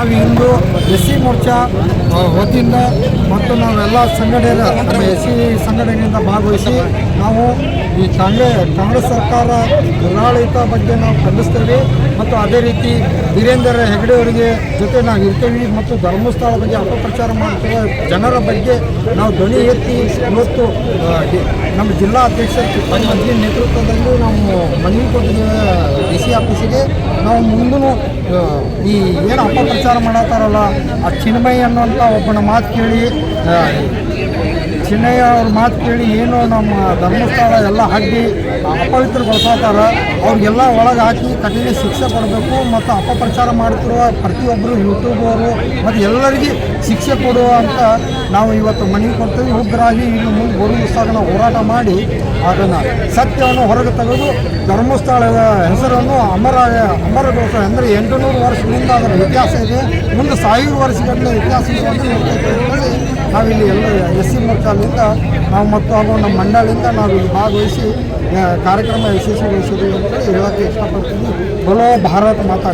ನಾವು ಇಂದು S C Morcha ವತಿಯಿಂದ ಮತ್ತು ನಾವೆಲ್ಲ ಸಂಘಟನೆ ನಮ್ಮ ಎಸ್ ಸಿ ಸಂಘಟನೆಯಿಂದ ಭಾಗವಹಿಸಿ ನಾವು ಈ ಕಾಂಗ್ರೆಸ್ ಸರ್ಕಾರ ದುರಾಡಳಿತ ಬಗ್ಗೆ ನಾವು ಖಂಡಿಸ್ತೇವೆ ಮತ್ತು ಅದೇ ರೀತಿ ವೀರೇಂದ್ರ ಹೆಗಡೆ ಅವರಿಗೆ ಜೊತೆ ನಾವು ಇರ್ತೇವೆ ಮತ್ತು ಧರ್ಮಸ್ಥಳ ಬಗ್ಗೆ ಅಪಪ್ರಚಾರ ಮಾಡ್ತಿರುವ ಜನರ ಬಗ್ಗೆ ನಾವು ಧ್ವನಿ ಎತ್ತಿ ಇವತ್ತು ನಮ್ಮ ಜಿಲ್ಲಾ ಅಧ್ಯಕ್ಷರ ಮಂತ್ರಿ ನೇತೃತ್ವದಲ್ಲಿ ನಾವು ಮನವಿ ಕೊಟ್ಟಿದ್ದೇವೆ ಡಿ ಸಿ ಆಫೀಸಿಗೆ. ನಾವು ಮುಂದೂ ಈ ಏನು ಅಪಪ್ರಚಾರ ಮಾಡತ್ತಾರಲ್ಲ ಆ ಚಿನ್ಮಯ್ ಅನ್ನೋಂಥ ಒಬ್ಬನ ಮಾತು ಕೇಳಿ ಚಿನ್ನಯ್ಯ ಅವ್ರ ಮಾತು ಕೇಳಿ ಏನು ನಮ್ಮ ಧರ್ಮಸ್ಥಳ ಎಲ್ಲ ಅಡ್ಡಿ ಅಪವಿತ್ರಗೊಳಿಸ್ತಾರ ಅವ್ರಿಗೆಲ್ಲ ಒಳಗೆ ಹಾಕಿ ಕಠಿಣ ಶಿಕ್ಷೆ ಕೊಡಬೇಕು ಮತ್ತು ಅಪಪ್ರಚಾರ ಮಾಡುತ್ತಿರುವ ಪ್ರತಿಯೊಬ್ಬರು ಯೂಟ್ಯೂಬರು ಮತ್ತು ಎಲ್ಲರಿಗೆ ಶಿಕ್ಷೆ ಕೊಡುವ ಅಂತ ನಾವು ಇವತ್ತು ಮನವಿ ಕೊಡ್ತೀವಿ. ಉಗ್ರಾಗಿ ಇನ್ನು ಮುಂದೆ ಬರುವ ದಿವಸ ನಾವು ಹೋರಾಟ ಮಾಡಿ ಅದನ್ನು ಸತ್ಯವನ್ನು ಹೊರಗೆ ತೆಗೆದು ಧರ್ಮಸ್ಥಳದ ಹೆಸರನ್ನು ಅಮರಗೊಳಿಸ ಅಂದರೆ 800 ವರ್ಷದಿಂದ ಅದರ ಇತಿಹಾಸ ಇದೆ, ಮುಂದೆ 1000 ವರ್ಷಗಟ್ಟಲೆ ಇತಿಹಾಸ ನಾವಿಲ್ಲಿ ಎಲ್ಲ ಎಸ್ ಸಿ ಮೋರ್ಚಾಲಿಂದ ನಾವು ಮತ್ತು ಹಾಗೂ ನಮ್ಮ ಮಂಡಳಿಂದ ನಾವು ಇಲ್ಲಿ ಭಾಗವಹಿಸಿ ಕಾರ್ಯಕ್ರಮ ಯಶಸ್ವಿಗೊಳಿಸಿದ್ದೀವಿ ಅಂತೇಳಿ ಹೇಳೋಕ್ಕೆ ಇಷ್ಟಪಡ್ತೀನಿ. ಬಲೋ ಭಾರತ್ ಮಾತಾ.